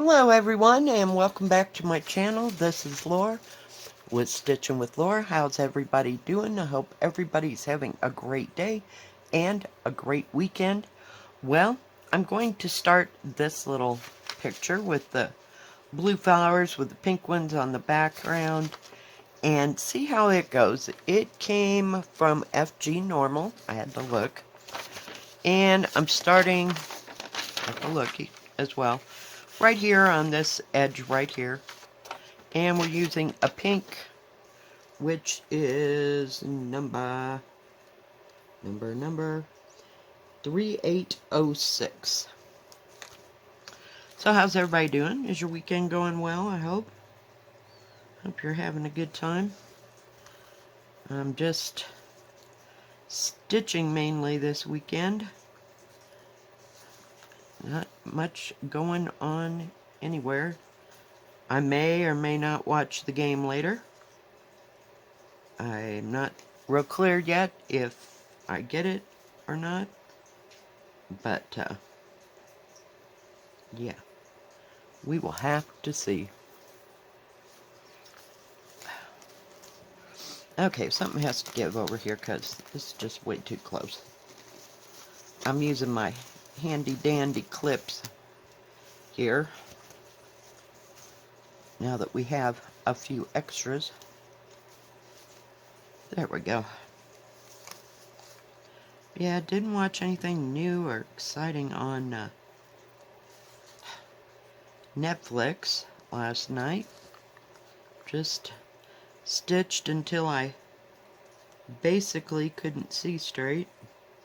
Hello everyone and welcome back to my channel. This is Lora with Stitchin with Lora. How's everybody doing? I hope everybody's having a great day and a great weekend. Well, I'm going to start this little picture with the blue flowers with the pink ones on the background and see how it goes. It came from FGNormal. I had to look. And I'm starting with a look as well. Right here on this edge right here. And we're using a pink, which is number 3806. So how's everybody doing? Is your weekend going well, I hope? Hope you're having a good time. I'm just stitching mainly this weekend. Not much going on anywhere. I may or may not watch the game later. I'm not real clear yet if I get it or not. But, yeah. We will have to see. Okay, something has to give over here because this is just way too close. I'm using my handy dandy clips here. Now that we have a few extras. There we go. Yeah, I didn't watch anything new or exciting on Netflix last night. Just stitched until I basically couldn't see straight.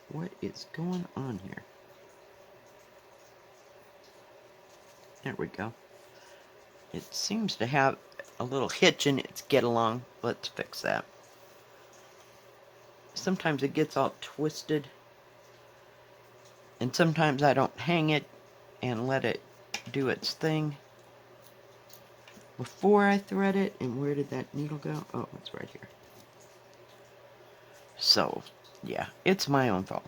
What is going on here? There we go. It seems to have a little hitch in its get along. Let's fix that. Sometimes it gets all twisted. And sometimes I don't hang it and let it do its thing before I thread it. And where did that needle go? Oh, it's right here. So, yeah, it's my own fault.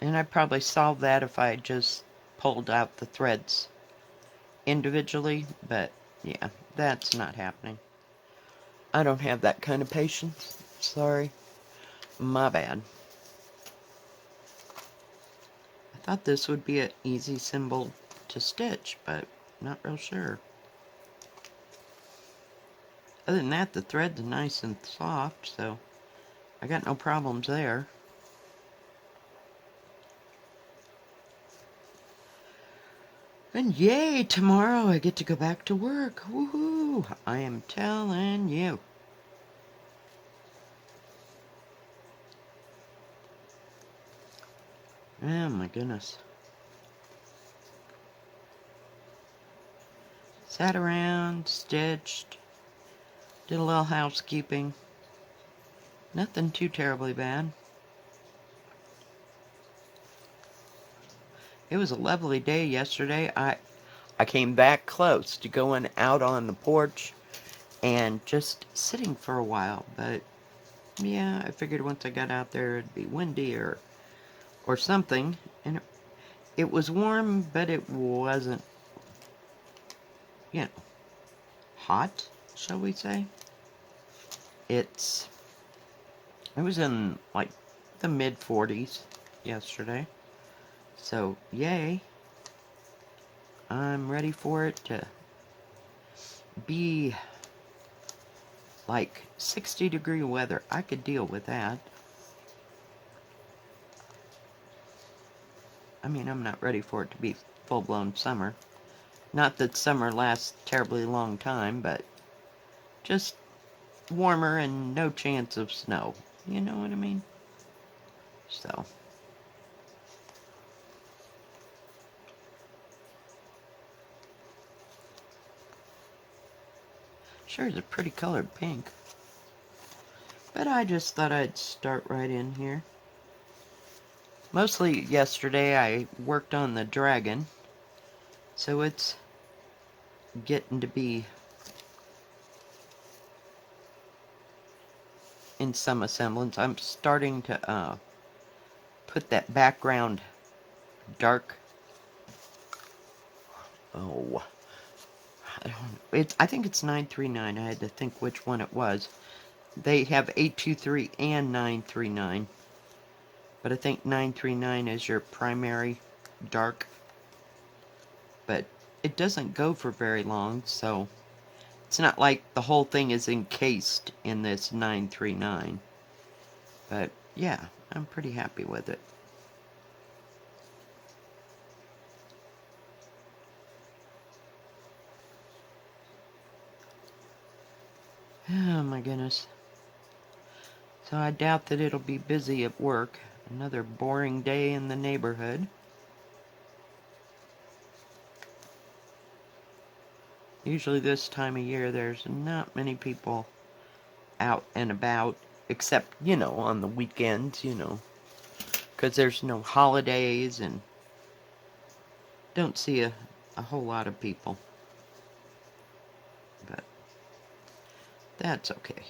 And I'd probably solve that if I just pulled out the threads individually, but yeah, that's not happening. I don't have that kind of patience. Sorry. My bad. I thought this would be an easy symbol to stitch, but not real sure. Other than that, the thread's nice and soft, so I got no problems there. And yay, tomorrow I get to go back to work. Woohoo! I am telling you. Oh my goodness. Sat around, stitched, did a little housekeeping. Nothing too terribly bad. It was a lovely day yesterday. I came back close to going out on the porch and just sitting for a while, but yeah, I figured once I got out there it'd be windy or something, and it was warm, but it wasn't, you know, hot, shall we say. It was in like the mid-40s yesterday, so yay. I'm ready for it to be like 60-degree weather. I could deal with that. I mean, I'm not ready for it to be full-blown summer. Not that summer lasts a terribly long time, but just warmer and no chance of snow. You know what I mean? So. Sure is a pretty colored pink. But I just thought I'd start right in here. Mostly yesterday I worked on the dragon, so it's getting to be in some semblance. I'm starting to put that background dark Oh, I think it's 939. I had to think which one it was. They have 823 and 939. But I think 939 is your primary dark. But it doesn't go for very long, so it's not like the whole thing is encased in this 939. But yeah, I'm pretty happy with it. Oh my goodness. So I doubt that it'll be busy at work. Another boring day in the neighborhood. Usually this time of year there's not many people out and about, except, on the weekends, because there's no holidays and don't see a whole lot of people. But that's okay.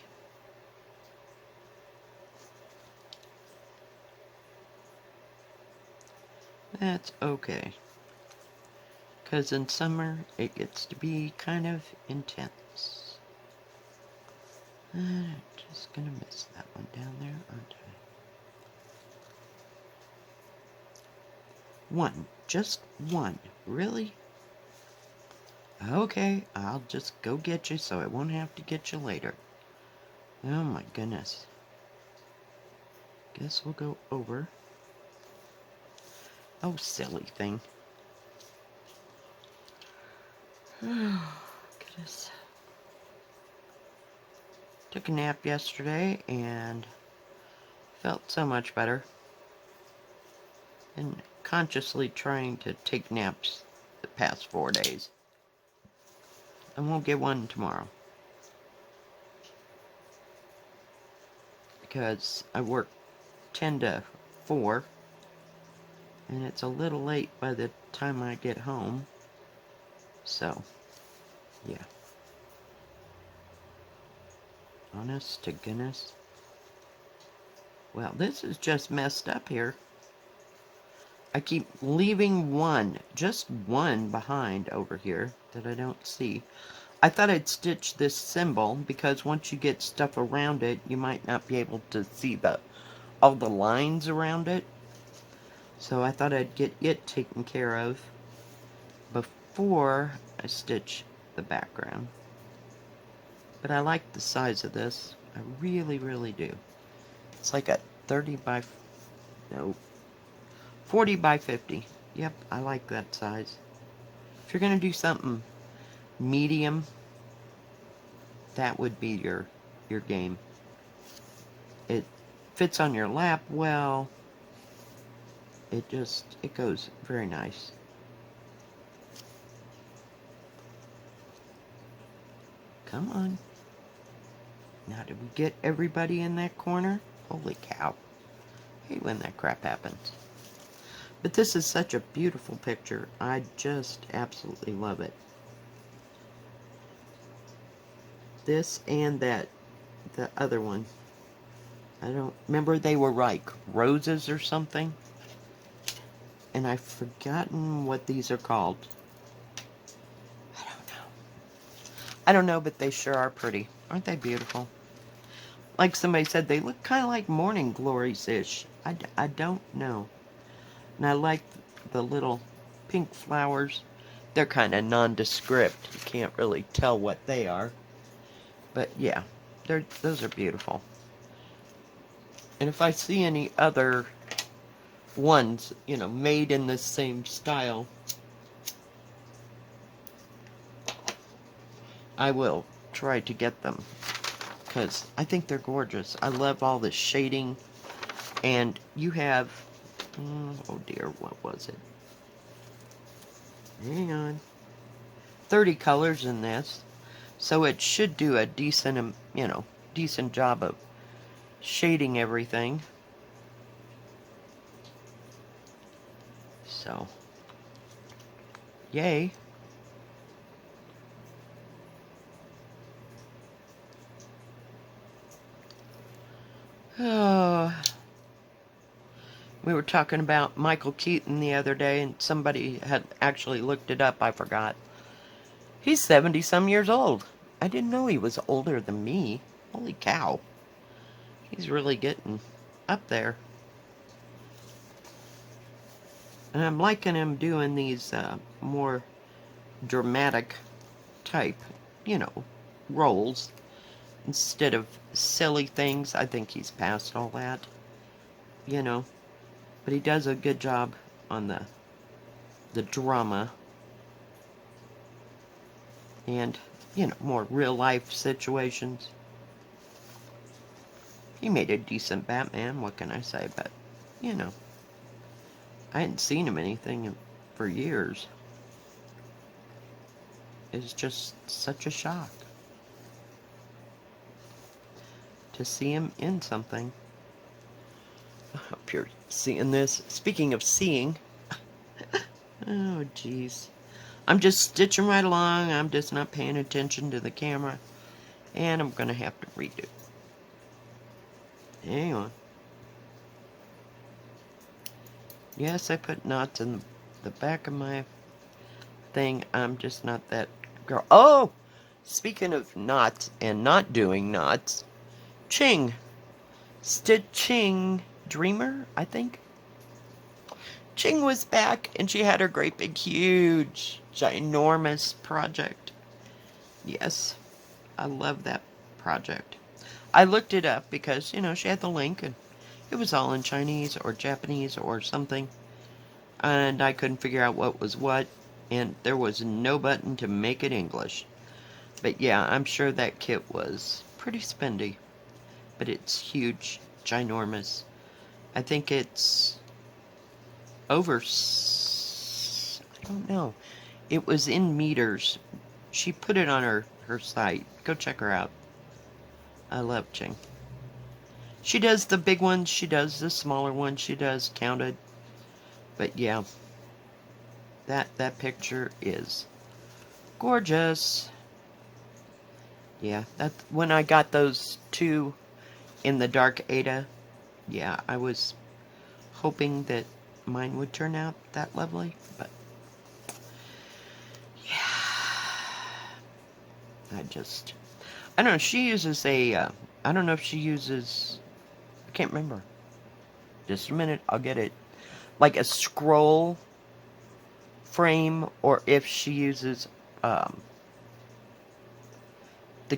That's okay. Because in summer, it gets to be kind of intense. I'm just gonna miss that one down there, aren't I? One. Just one. Really? Okay, I'll just go get you so I won't have to get you later. Oh my goodness. Guess we'll go over. Oh, silly thing. Oh, goodness. Took a nap yesterday and felt so much better. And consciously trying to take naps the past 4 days. I won't get one tomorrow. Because I work 10 to 4. And it's a little late by the time I get home. So, yeah. Honest to goodness. Well, this is just messed up here. I keep leaving one, just one behind over here that I don't see. I thought I'd stitch this symbol because once you get stuff around it, you might not be able to see all the lines around it. So I thought I'd get it taken care of before I stitch the background. But I like the size of this. I really, really do. It's like a 40 by 50. Yep, I like that size. If you're going to do something medium, that would be your game. It fits on your lap well. It goes very nice. Come on. Now, did we get everybody in that corner? Holy cow. I hate when that crap happens. But this is such a beautiful picture. I just absolutely love it. This and the other one. I don't remember, they were like roses or something. And I've forgotten what these are called. I don't know, but they sure are pretty. Aren't they beautiful? Like somebody said, they look kind of like morning glories-ish. I don't know. And I like the little pink flowers. They're kind of nondescript. You can't really tell what they are. But yeah, those are beautiful. And if I see any other ones, made in the same style, I will try to get them. Because I think they're gorgeous. I love all the shading. And you have, oh dear, what was it? Hang on. 30 colors in this. So it should do a decent, decent job of shading everything. So, yay. Oh, We were talking about Michael Keaton the other day, and somebody had actually looked it up. I forgot. He's 70 some years old. I didn't know he was older than me. Holy cow. He's really getting up there. And I'm liking him doing these more dramatic type, roles instead of silly things. I think he's past all that, But he does a good job on the drama and, more real life situations. He made a decent Batman, what can I say? But, I hadn't seen him anything for years. It's just such a shock to see him in something. I hope you're seeing this. Speaking of seeing, oh jeez. I'm just stitching right along. I'm just not paying attention to the camera. And I'm going to have to redo. Hang on. Yes, I put knots in the back of my thing. I'm just not that girl. Oh! Speaking of knots and not doing knots, Ching. Stitching Dreamer, I think. Ching was back, and she had her great big, huge, ginormous project. Yes, I love that project. I looked it up because, she had the link, and it was all in Chinese or Japanese or something, and I couldn't figure out what was what, and there was no button to make it English. But yeah, I'm sure that kit was pretty spendy, but it's huge, ginormous. I think it's over, I don't know. It was in meters. She put it on her site. Go check her out. I love Ching. She does the big ones. She does the smaller ones. She does counted. But yeah, that picture is gorgeous. Yeah, that's when I got those two in the dark Ada. Yeah, I was hoping that mine would turn out that lovely, but yeah, I don't know, she uses I don't know if she uses, I can't remember. Just a minute, I'll get it. Like a scroll frame, or if she uses the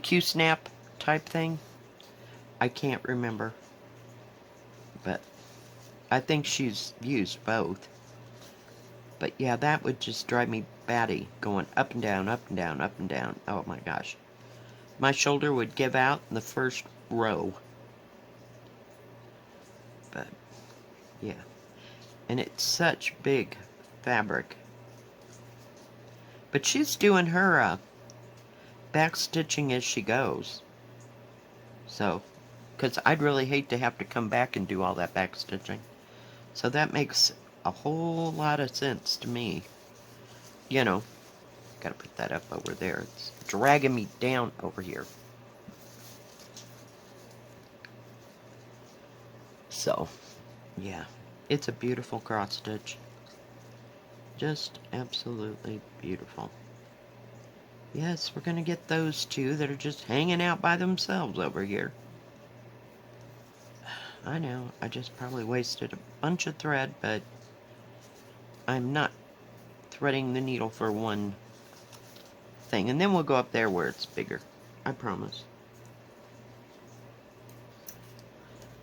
Q-snap type thing. I can't remember. But I think she's used both. But yeah, that would just drive me batty, going up and down, up and down, up and down. Oh my gosh. My shoulder would give out in the first row. But yeah. And it's such big fabric. But she's doing her back stitching as she goes. So, because I'd really hate to have to come back and do all that back stitching. So that makes a whole lot of sense to me. Gotta put that up over there. It's dragging me down over here. So, yeah. It's a beautiful cross stitch. Just absolutely beautiful. Yes, we're going to get those two that are just hanging out by themselves over here. I know, I just probably wasted a bunch of thread, but I'm not threading the needle for one thing. And then we'll go up there where it's bigger. I promise.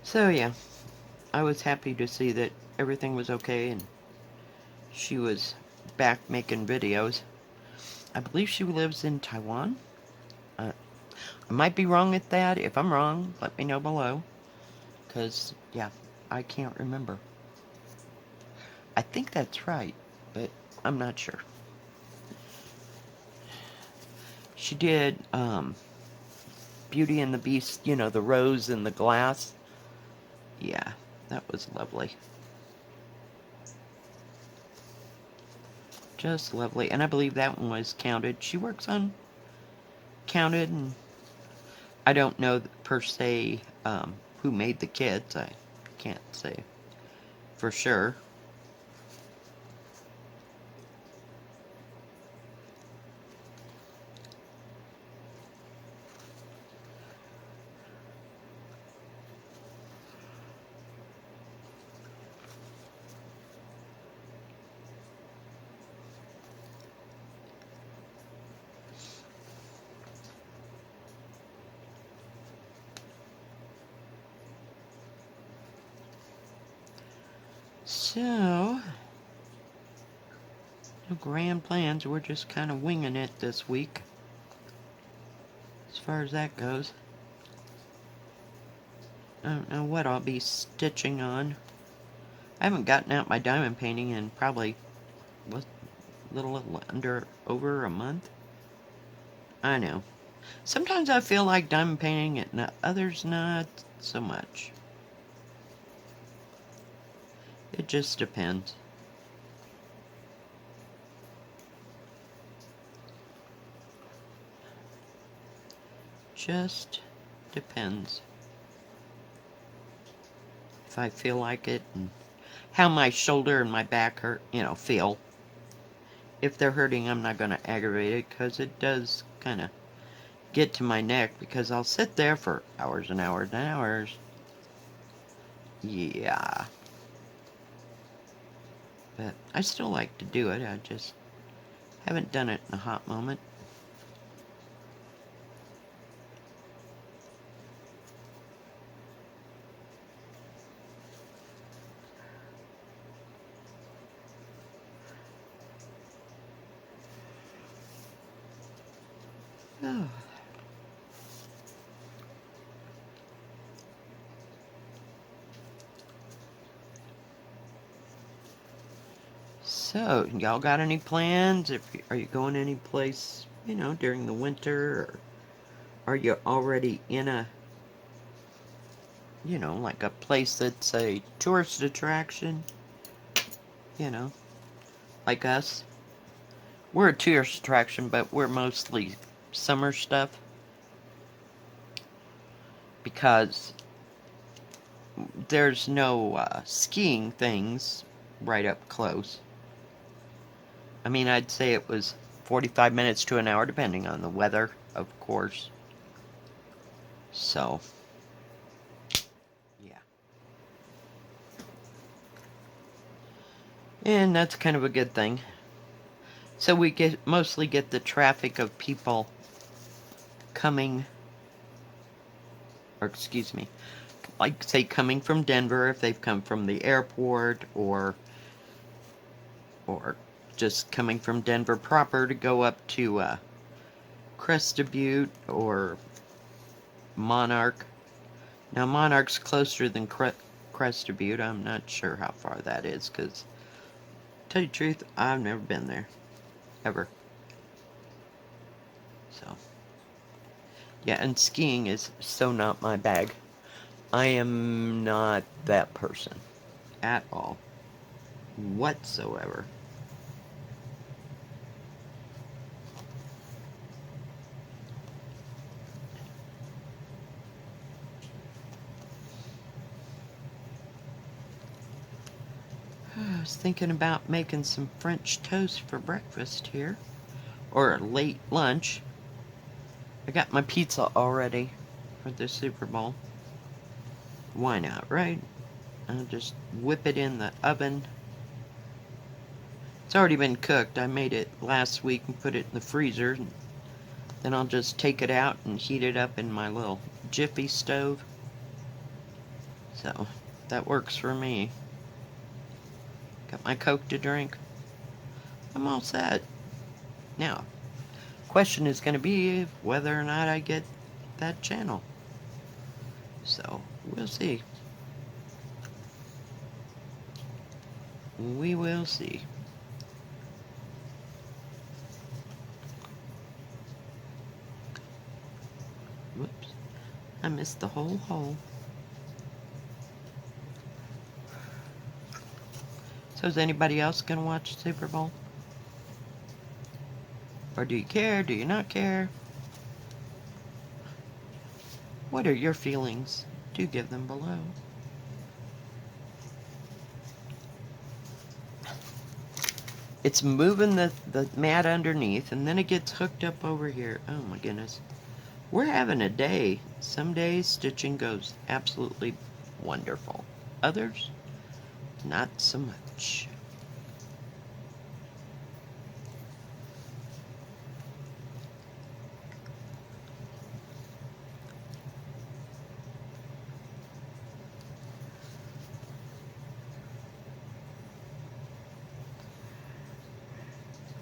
So yeah, I was happy to see that everything was okay and she was back making videos. I believe she lives in Taiwan. I might be wrong at that. If I'm wrong, let me know below. Because, yeah, I can't remember. I think that's right, but I'm not sure. She did Beauty and the Beast, the rose in the glass. Yeah, that was lovely. Just lovely. And I believe that one was counted. She works on counted, and I don't know per se who made the kits. I can't say for sure. So, no grand plans. We're just kind of winging it this week, as far as that goes. I don't know what I'll be stitching on. I haven't gotten out my diamond painting in probably a little under over a month. I know. Sometimes I feel like diamond painting and others not so much. It just depends. Just depends. If I feel like it and how my shoulder and my back hurt, feel. If they're hurting, I'm not going to aggravate it because it does kind of get to my neck because I'll sit there for hours and hours and hours. Yeah. But I still like to do it. I just haven't done it in a hot moment. Oh. So, y'all got any plans? Are you going any place, during the winter? Or are you already in a, like a place that's a tourist attraction? Like us. We're a tourist attraction, but we're mostly summer stuff. Because there's no skiing things right up close. I mean, I'd say it was 45 minutes to an hour, depending on the weather, of course. So, yeah. And that's kind of a good thing. So we mostly get the traffic of people coming, or excuse me, like say coming from Denver if they've come from the airport, or just coming from Denver proper to go up to Crested Butte or Monarch. Now Monarch's closer than Crested Butte. I'm not sure how far that is, because to tell you the truth, I've never been there. Ever. So, yeah, and skiing is so not my bag. I am not that person. At all. Whatsoever. I was thinking about making some French toast for breakfast here. Or late lunch. I got my pizza already for the Super Bowl. Why not, right? I'll just whip it in the oven. It's already been cooked. I made it last week and put it in the freezer. Then I'll just take it out and heat it up in my little Jiffy stove. So, that works for me. Got my Coke to drink. I'm all set. Now, question is going to be whether or not I get that channel. So, we'll see. We will see. Whoops. I missed the whole hole. So is anybody else going to watch Super Bowl? Or do you care? Do you not care? What are your feelings? Do give them below. It's moving the mat underneath, and then it gets hooked up over here. Oh my goodness. We're having a day. Some days stitching goes absolutely wonderful. Others, not so much.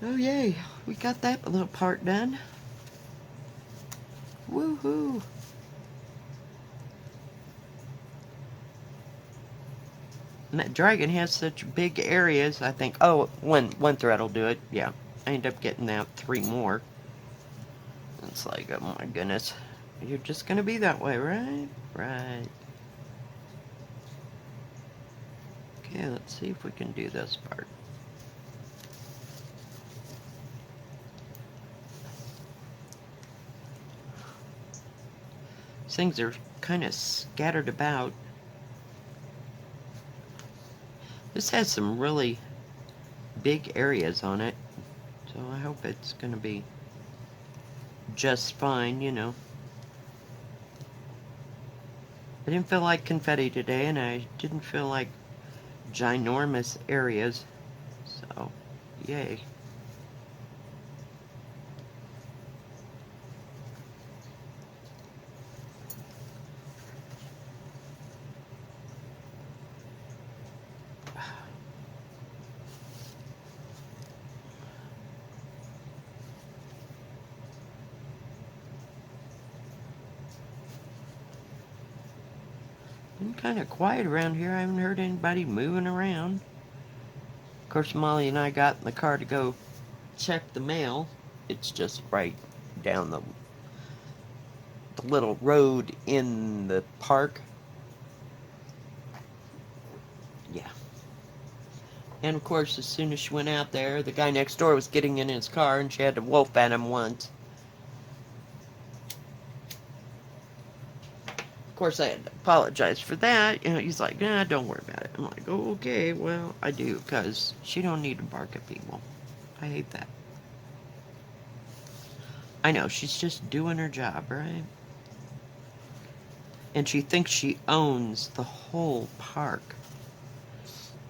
Oh yay, we got that little part done. Woohoo! And that dragon has such big areas, I think. Oh, one thread will do it. Yeah. I end up getting out 3 more. It's like, oh my goodness. You're just gonna be that way, right? Right. Okay, let's see if we can do this part. Things are kind of scattered about. This has some really big areas on it, so I hope it's going to be just fine, you know. I didn't feel like confetti today, and I didn't feel like ginormous areas, so yay. Been kind of quiet around here. I haven't heard anybody moving around. Of course, Molly and I got in the car to go check the mail. It's just right down the little road in the park. Yeah. And of course, as soon as she went out there, the guy next door was getting in his car and she had to wolf at him once. Of course, I had to apologize for that. You know, he's like, nah, don't worry about it. I'm like, oh, okay, well, I do, because she don't need to bark at people. I hate that. I know, she's just doing her job, right? And she thinks she owns the whole park.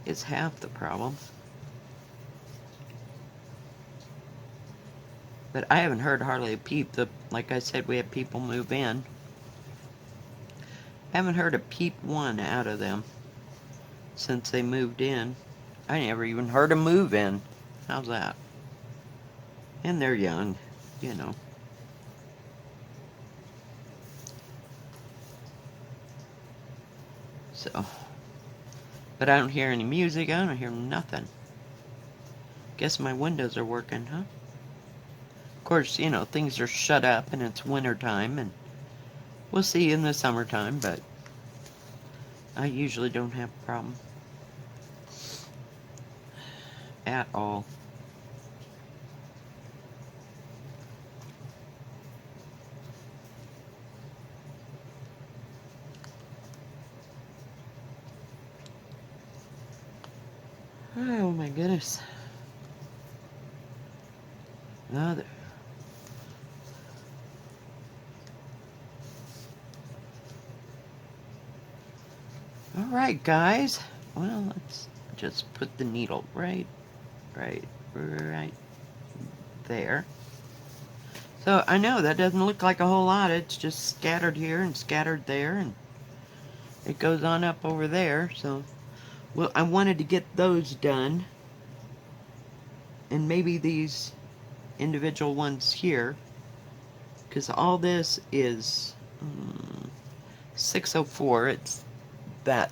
Is half the problem. But I haven't heard hardly a peep. Like I said, we had people move in. Haven't heard a peep one out of them since they moved in. I never even heard them move in. How's that? And they're young, you know. So, but I don't hear any music. I don't hear nothing. Guess my windows are working, huh? Of course, you know, things are shut up and it's winter time, and we'll see in the summertime, but I usually don't have a problem at all. Oh my goodness. Another. Alright, guys. Well, let's just put the needle right there. So, I know that doesn't look like a whole lot. It's just scattered here and scattered there, and it goes on up over there. So, well, I wanted to get those done. And maybe these individual ones here. Because all this is 604. It's that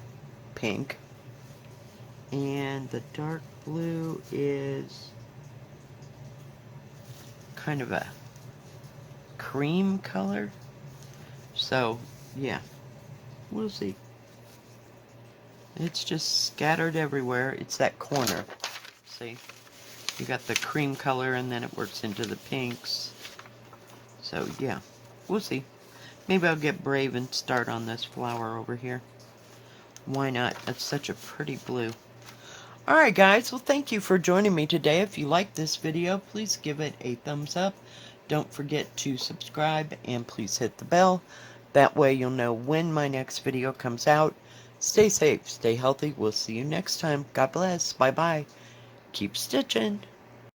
pink. And the dark blue is kind of a cream color. So, yeah. We'll see. It's just scattered everywhere. It's that corner. See? You got the cream color and then it works into the pinks. So, yeah. We'll see. Maybe I'll get brave and start on this flower over here. Why not? That's such a pretty blue. Alright guys, well thank you for joining me today. If you like this video, please give it a thumbs up. Don't forget to subscribe and please hit the bell. That way you'll know when my next video comes out. Stay safe, stay healthy. We'll see you next time. God bless. Bye bye. Keep stitching.